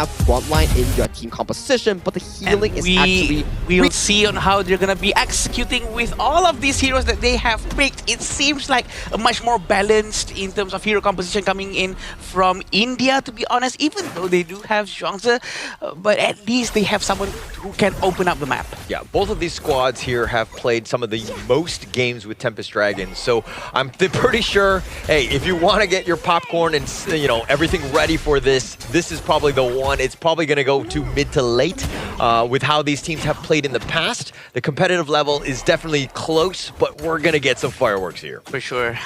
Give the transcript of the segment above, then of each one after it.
have frontline in your team composition, but the healing is actually... We'll see on how they're gonna be executing with all of these heroes that they have picked. It seems like a much more balanced in terms of hero composition coming in from India, to be honest, even though they do have Zhuangzi, but at least they have someone who can open up the map. Yeah, both of these squads here have played some of the most games with Tempest Dragons, so I'm pretty sure, hey, if you want to get your popcorn and everything ready for this, this is probably the one. It's probably going to go to mid to late with how these teams have played in the past. The competitive level is definitely close, but we're going to get some fireworks here. For sure.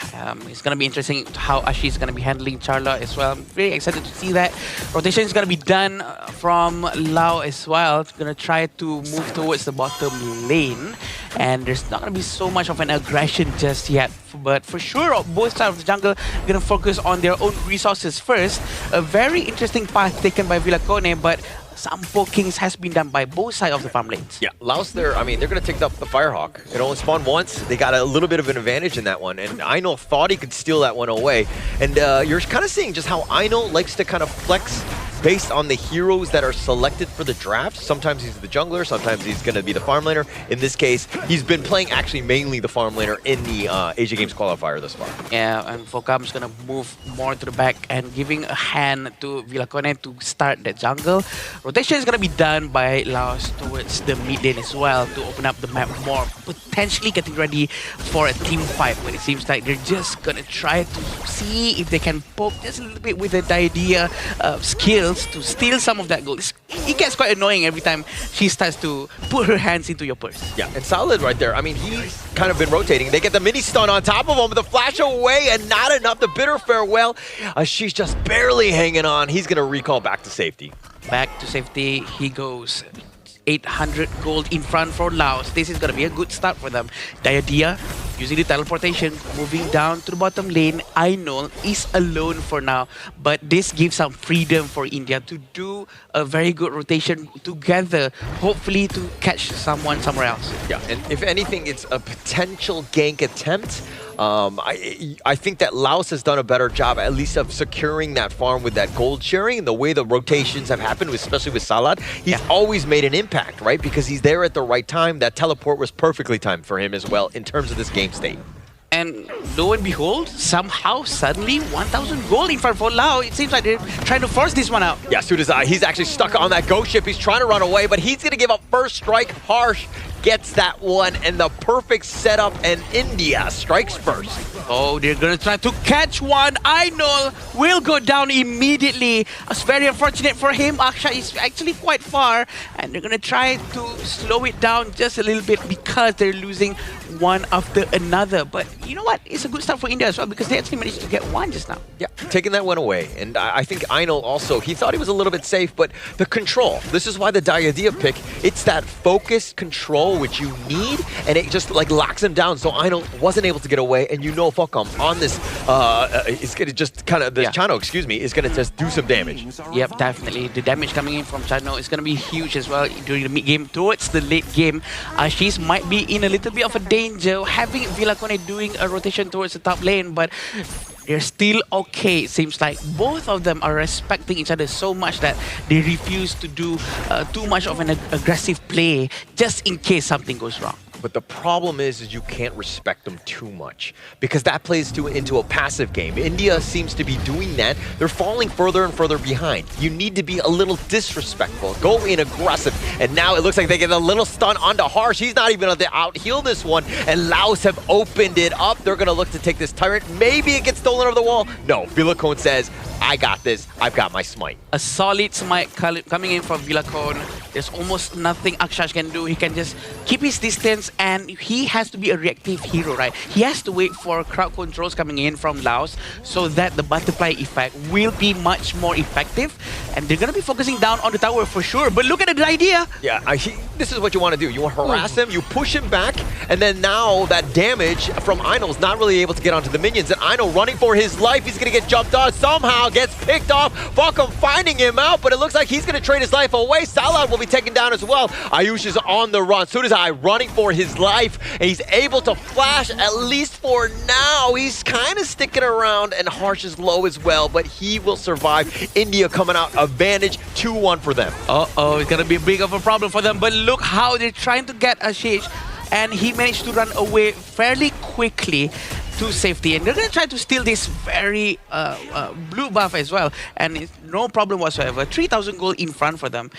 It's going to be interesting how Ashi is going to be handling Charla as well. I'm very excited to see that. Rotation is going to be done from LAO as well. It's going to try to move towards the bottom lane. And there's not going to be so much of an aggression just yet. But for sure, both sides of the jungle are going to focus on their own resources first. A very interesting path taken by Villacone, but some pokings has been done by both sides of the farm lanes. Yeah, Laos there, I mean, they're going to take up the Firehawk. It only spawned once. They got a little bit of an advantage in that one. And Aino thought he could steal that one away. And you're kind of seeing just how Aino likes to kind of flex based on the heroes that are selected for the draft. Sometimes he's the jungler, sometimes he's going to be the farm laner. In this case, he's been playing actually mainly the farm laner in the Asia Games qualifier thus far. Yeah, and Focam's going to move more to the back and giving a hand to Villacone to start the jungle. Rotation is going to be done by Laos towards the mid lane as well to open up the map more, potentially getting ready for a team fight, but it seems like they're just going to try to see if they can poke just a little bit with the idea skills to steal some of that gold. It gets quite annoying every time she starts to put her hands into your purse. Yeah, and Solid right there. I mean, he's kind of been rotating. They get the mini stun on top of him with the flash away and not enough. The bitter farewell. She's just barely hanging on. He's going to recall back to safety. Back to safety he goes. 800 gold in front for Laos. This is going to be a good start for them. Diadea using the teleportation, moving down to the bottom lane. Ainol is alone for now, but this gives some freedom for India to do a very good rotation together, hopefully to catch someone somewhere else. Yeah, and if anything, it's a potential gank attempt. I think that Laos has done a better job, at least of securing that farm with that gold sharing. And the way the rotations have happened, especially with Salad, he's always made an impact, right? Because he's there at the right time. That teleport was perfectly timed for him as well in terms of this game state. And lo and behold, somehow, suddenly, 1,000 gold in front for LAO. It seems like they're trying to force this one out. Yeah, Sudazai, he's actually stuck on that ghost ship. He's trying to run away, but he's going to give up first strike. Harsh gets that one, and the perfect setup, and India strikes first. Oh, they're going to try to catch one. Ainol will go down immediately. It's very unfortunate for him. Aksha is actually quite far, and they're going to try to slow it down just a little bit because they're losing one after another. But you know what? It's a good start for India as well because they actually managed to get one just now. Yeah, taking that one away. And I think Ainol also, he thought he was a little bit safe, but the control, this is why the Diadea pick, it's that focused control which you need, and it just like locks him down. So Ainol wasn't able to get away, and you know Focam on this, it's going to just kind of, this Chano, excuse me, is going to just do some damage. Yep, definitely. The damage coming in from Chano is going to be huge as well during the mid-game. Towards the late game, Ashis might be in a little bit of a danger, having Villacone doing a rotation towards the top lane, but they're still okay. It seems like both of them are respecting each other so much that they refuse to do too much of an aggressive play just in case something goes wrong. But the problem is you can't respect them too much because that plays into a passive game. India seems to be doing that. They're falling further and further behind. You need to be a little disrespectful. Go in aggressive. And now it looks like they get a little stun onto Harsh. He's not even able to out-heal this one. And Laos have opened it up. They're going to look to take this Tyrant. Maybe it gets stolen over the wall. No, Villacone says, I got this. I've got my smite. A solid smite coming in from Villacone. There's almost nothing Akshash can do. He can just keep his distance, and he has to be a reactive hero, right? He has to wait for crowd controls coming in from Laos so that the butterfly effect will be much more effective. And they're going to be focusing down on the tower for sure. But look at the idea. Yeah, this is what you want to do. You want to harass him, you push him back, and then now that damage from Ainol's not really able to get onto the minions. And Ainol running for his life. He's going to get jumped on. Somehow gets picked off. Falcom finding him out, but it looks like he's going to trade his life away. Salah will be be taken down as well. Ayush is on the run. Sudazai running for his life, and he's able to flash, at least for now. He's kind of sticking around, and Harsh is low as well, but he will survive. India coming out advantage, 2-1 for them. Uh-oh, it's gonna be big of a problem for them, but look how they're trying to get Ashish, and he managed to run away fairly quickly to safety, and they're gonna try to steal this very blue buff as well, and it's no problem whatsoever. 3,000 gold in front for them,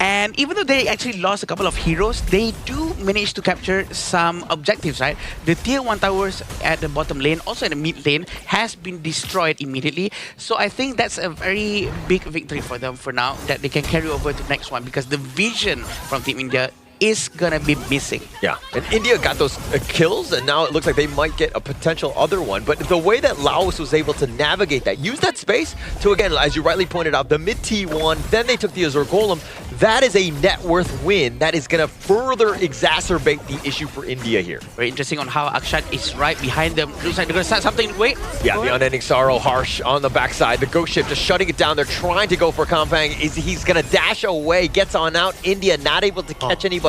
and even though they actually lost a couple of heroes, they do manage to capture some objectives, right? The tier 1 towers at the bottom lane, also in the mid lane, has been destroyed immediately, so I think that's a very big victory for them for now, that they can carry over to the next one, because the vision from Team India is gonna be missing. Yeah, and India got those kills, and now it looks like they might get a potential other one. But the way that Laos was able to navigate that, use that space to, again, as you rightly pointed out, the mid T1, then they took the Azure Golem. That is a net worth win. That is going to further exacerbate the issue for India here. Very interesting on how Akshat is right behind them. Looks like they're going to start something. Wait. Yeah, the Unending Sorrow, Harsh on the backside. The Ghost Ship just shutting it down. They're trying to go for Kampang. He's going to dash away, gets on out. India not able to catch anybody.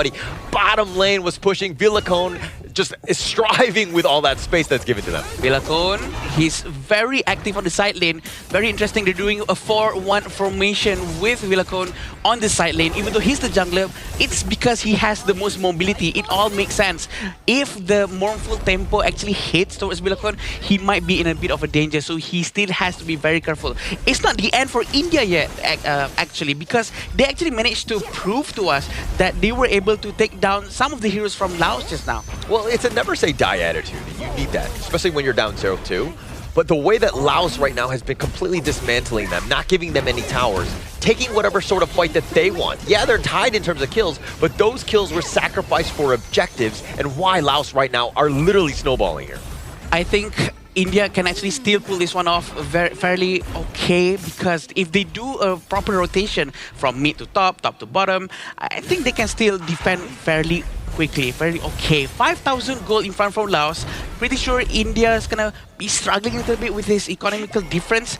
Bottom lane was pushing. Villacone just is striving with all that space that's given to them. Villacone, he's very active on the side lane. Very interesting. They're doing a 4-1 formation with Villacone on the side lane. Even though he's the jungler, it's because he has the most mobility. It all makes sense. If the mournful tempo actually hits towards Villacone, he might be in a bit of a danger. So he still has to be very careful. It's not the end for India yet, actually, because they actually managed to prove to us that they were able to take down some of the heroes from Laos just now. Well, it's a never say die attitude. You need that, especially when you're down 0-2. But the way that Laos right now has been completely dismantling them, not giving them any towers, taking whatever sort of fight that they want. Yeah, they're tied in terms of kills, but those kills were sacrificed for objectives, and why Laos right now are literally snowballing here. I think India can actually still pull this one off fairly okay, because if they do a proper rotation from mid to top to bottom, I think they can still defend fairly quickly, very okay. 5,000 gold in front from Laos. Pretty sure India is gonna be struggling a little bit with this economical difference,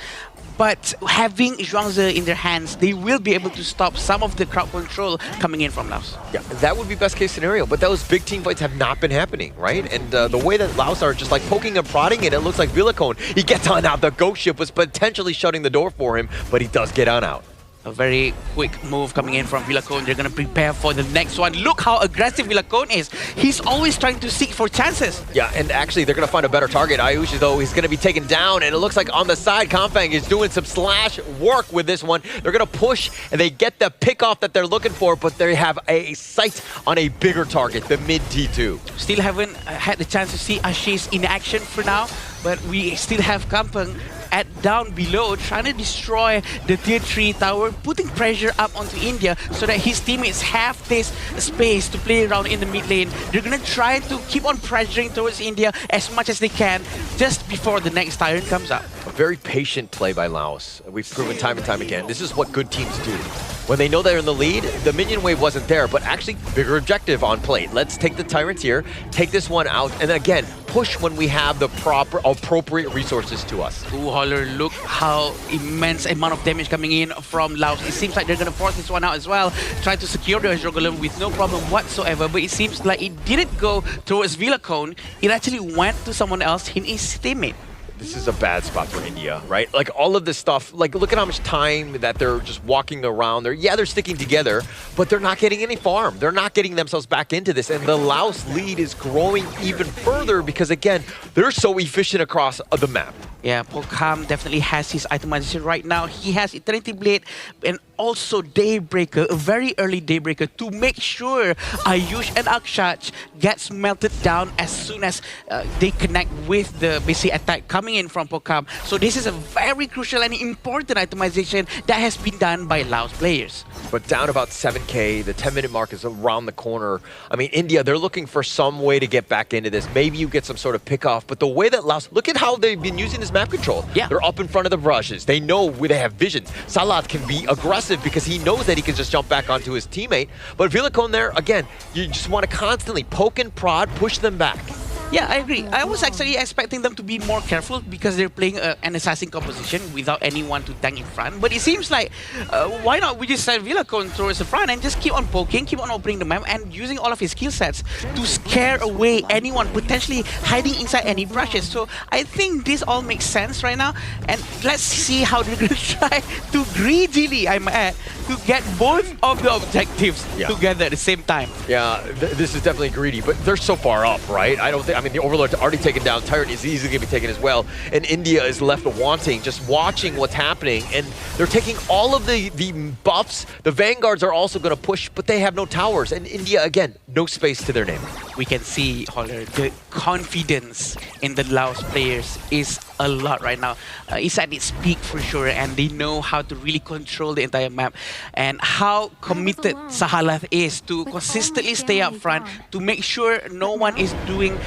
but having Zhuangzi in their hands, they will be able to stop some of the crowd control coming in from Laos. Yeah, that would be best case scenario, but those big team fights have not been happening, right? And the way that Laos are just like poking and prodding it, it looks like Villacone, he gets on out. The Ghost Ship was potentially shutting the door for him, but he does get on out. A very quick move coming in from Villacone. They're going to prepare for the next one. Look how aggressive Villacone is. He's always trying to seek for chances. Yeah, and actually they're going to find a better target. Ayush, though, he's going to be taken down, and it looks like on the side, Kampang is doing some slash work with this one. They're going to push, and they get the pick off that they're looking for, but they have a sight on a bigger target, the mid T2. Still haven't had the chance to see Ashish in action for now, but we still have Kampang at down below, trying to destroy the tier 3 tower, putting pressure up onto India so that his teammates have this space to play around in the mid lane. They're gonna try to keep on pressuring towards India as much as they can just before the next Tyrant comes up. A very patient play by Laos. We've proven time and time again, this is what good teams do. When they know they're in the lead, the minion wave wasn't there, but actually bigger objective on plate. Let's take the Tyrant here, take this one out, and again, push when we have the proper, appropriate resources to us. Ooh, Holler, look how immense amount of damage coming in from Laos. It seems like they're going to force this one out as well. Try to secure the Azure Golem with no problem whatsoever, but it seems like it didn't go towards Villacone. It actually went to someone else, his teammate. This is a bad spot for India, right? Like all of this stuff, like look at how much time that they're just walking around. They're sticking together, but they're not getting any farm. They're not getting themselves back into this. And the Laos lead is growing even further because again, they're so efficient across the map. Yeah, Pokam definitely has his itemization right now. He has Eternity Blade and also Daybreaker, a very early Daybreaker to make sure Ayush and Akshat gets melted down as soon as they connect with the basic attack coming in from Pokam. So this is a very crucial and important itemization that has been done by Laos players. But down about 7K, the 10-minute mark is around the corner. I mean, India, they're looking for some way to get back into this. Maybe you get some sort of pick-off, but the way that Laos, look at how they've been using this map control. Yeah. They're up in front of the brushes. They know where they have visions. Salat can be aggressive because he knows that he can just jump back onto his teammate. But Villacone there, again, you just want to constantly poke and prod, push them back. Yeah, I agree. I was actually expecting them to be more careful because they're playing an assassin composition without anyone to tank in front. But it seems like, why not we just send vlcone towards the front and just keep on poking, keep on opening the map and using all of his skill sets to scare away anyone potentially hiding inside any brushes. So I think this all makes sense right now. And let's see how they're going to try to greedily, I'm at, to get both of the objectives together at the same time. Yeah, this is definitely greedy, but they're so far up, right? I mean, the Overlord's already taken down. Tyrant is easily going to be taken as well. And India is left wanting, just watching what's happening. And they're taking all of the buffs. The Vanguards are also going to push, but they have no towers. And India, again, no space to their name. We can see, Holler, the confidence in the Laos players is a lot right now. It's at its peak for sure, and they know how to really control the entire map and how committed Sahalath is to consistently stay up front to make sure no one is doing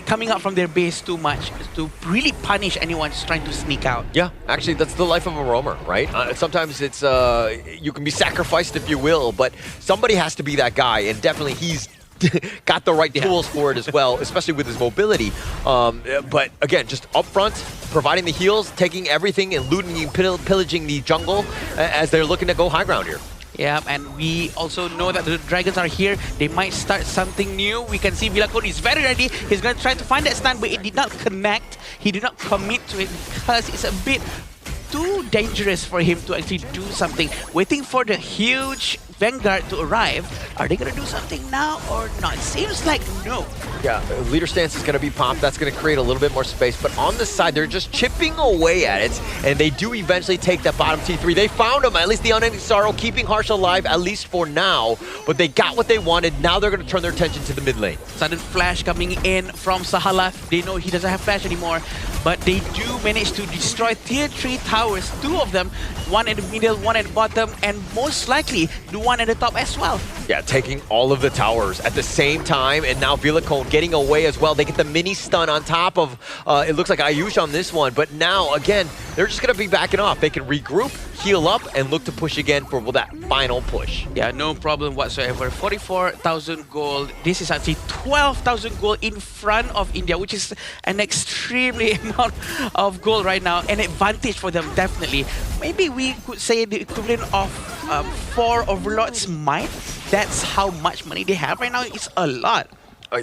coming out from their base too much to really punish anyone just trying to sneak out. Yeah, actually, that's the life of a roamer, right? Sometimes it's you can be sacrificed, if you will, but somebody has to be that guy, and definitely he's got the right tools for it as well, especially with his mobility. But again, just up front, providing the heals, taking everything and looting and pillaging the jungle as they're looking to go high ground here. Yeah, and we also know that the dragons are here. They might start something new. We can see vlcone is very ready. He's going to try to find that stun, but it did not connect. He did not commit to it because it's a bit too dangerous for him to actually do something. Waiting for the huge Vanguard to arrive. Are they going to do something now or not? Seems like no. Yeah, leader stance is going to be popped. That's going to create a little bit more space. But on the side, they're just chipping away at it. And they do eventually take that bottom T3. They found him, at least the Unending Sorrow, keeping Harsh alive, at least for now. But they got what they wanted. Now they're going to turn their attention to the mid lane. Sudden flash coming in from Sahalath. They know he doesn't have flash anymore. But they do manage to destroy tier 3 towers. 2 of them. One at the middle, one at the bottom. And most likely, the one at the top as well. Yeah, taking all of the towers at the same time, and now vlcone getting away as well. They get the mini stun on top of, it looks like Ayush on this one, but now, again, they're just going to be backing off. They can regroup, heal up, and look to push again for that final push. Yeah, no problem whatsoever. 44,000 gold. This is actually 12,000 gold in front of India, which is an extremely amount of gold right now. An advantage for them, definitely. Maybe we could say the equivalent of 4 Overlords might. That's how much money they have right now. It's a lot.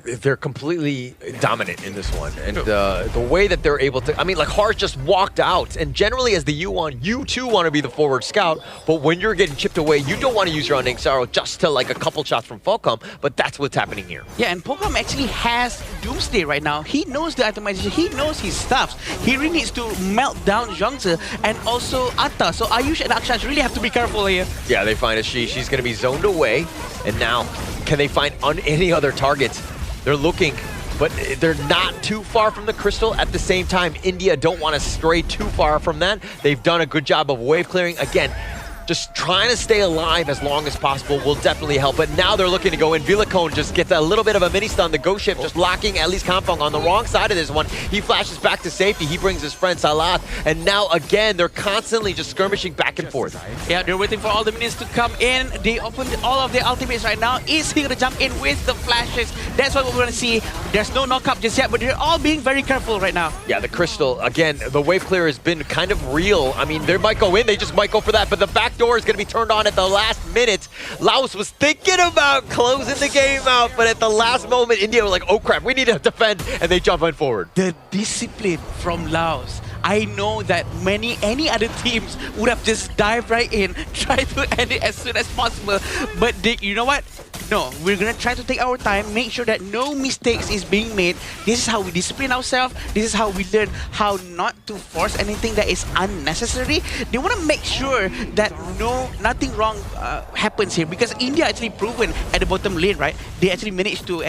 They're completely dominant in this one. And the way that they're able to, I mean, like Harsh just walked out. And generally as the U1, you too want to be the forward scout. But when you're getting chipped away, you don't want to use your Unending Sorrow just to like a couple shots from Falcom. But that's what's happening here. Yeah, and Falcom actually has Doomsday right now. He knows the itemization. He knows his stuffs. He really needs to melt down Zhongzi and also Atta. So Ayush and Akshans really have to be careful here. Yeah, they find a She's going to be zoned away. And now, can they find any other targets? They're looking, but they're not too far from the crystal. At the same time, India don't want to stray too far from that. They've done a good job of wave clearing. Again, just trying to stay alive as long as possible will definitely help. But now they're looking to go in. vlcone just gets a little bit of a mini stun. The Ghost Ship just locking at least Kampong on the wrong side of this one. He flashes back to safety. He brings his friend Salat. And now again, they're constantly just skirmishing back and forth. Yeah, they're waiting for all the minions to come in. They opened all of their ultimates right now. Is he gonna jump in with the flashes? That's what we're gonna see. There's no knock-up just yet, but they're all being very careful right now. Yeah, the crystal, again, the wave clear has been kind of real. I mean, they might go in, they just might go for that, but the back door is gonna be turned on at the last minute. Laos was thinking about closing the game out, but at the last moment, India was like, oh crap, we need to defend, and they jump on forward. The discipline from Laos. I know that any other teams would have just dived right in, tried to end it as soon as possible, but you know what? No, we're gonna try to take our time, make sure that no mistakes is being made. This is how we discipline ourselves. This is how we learn how not to force anything that is unnecessary. They want to make sure that nothing wrong happens here, because India actually proven at the bottom lane, right? They actually managed to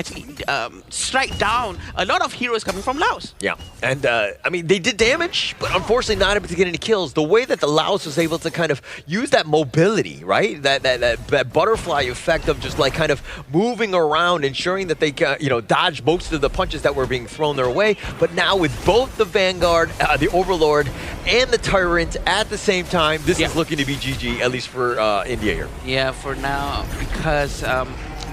strike down a lot of heroes coming from Laos. Yeah, and I mean, they did damage, but unfortunately not able to get any kills. The way that the Laos was able to kind of use that mobility, right? That butterfly effect of just like kind of moving around, ensuring that they dodge most of the punches that were being thrown their way. But now with both the Vanguard, the Overlord, and the Tyrant at the same time, this is looking to be GG, at least for India here. Yeah, for now, because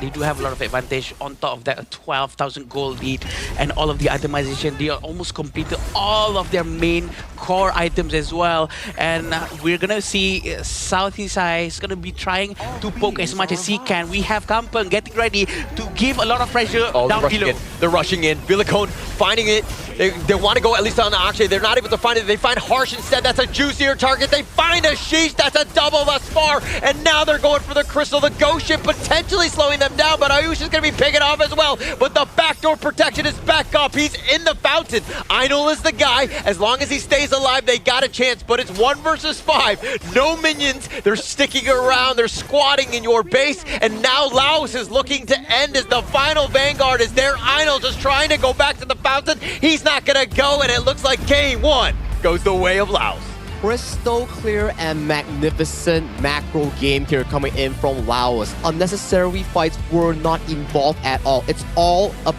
they do have a lot of advantage. On top of that, a 12,000 gold lead and all of the itemization. They are almost completed all of their main core items as well. And we're gonna see Southeast Eye is gonna be trying to poke as much as he can. We have Kampung getting ready to give a lot of pressure down below. They're rushing in. Villicone finding it. They want to go at least on the Akshay. They're not able to find it. They find Harsh instead. That's a juicier target. They find a Sheesh. That's a double thus far. And now they're going for the Crystal. The Ghost Ship potentially slowing them down, but Ayush is going to be picking off as well. But the backdoor protection is back up. He's in the fountain. Einol is the guy. As long as he stays alive, they got a chance. But it's 1 versus 5. No minions. They're sticking around. They're squatting in your base. And now Laos is looking to end as the final Vanguard is there. Einol just trying to go back to the fountain. He's not going to go, and it looks like game 1 goes the way of Laos. Crystal clear and magnificent macro game here coming in from Laos. Unnecessary fights were not involved at all. It's all about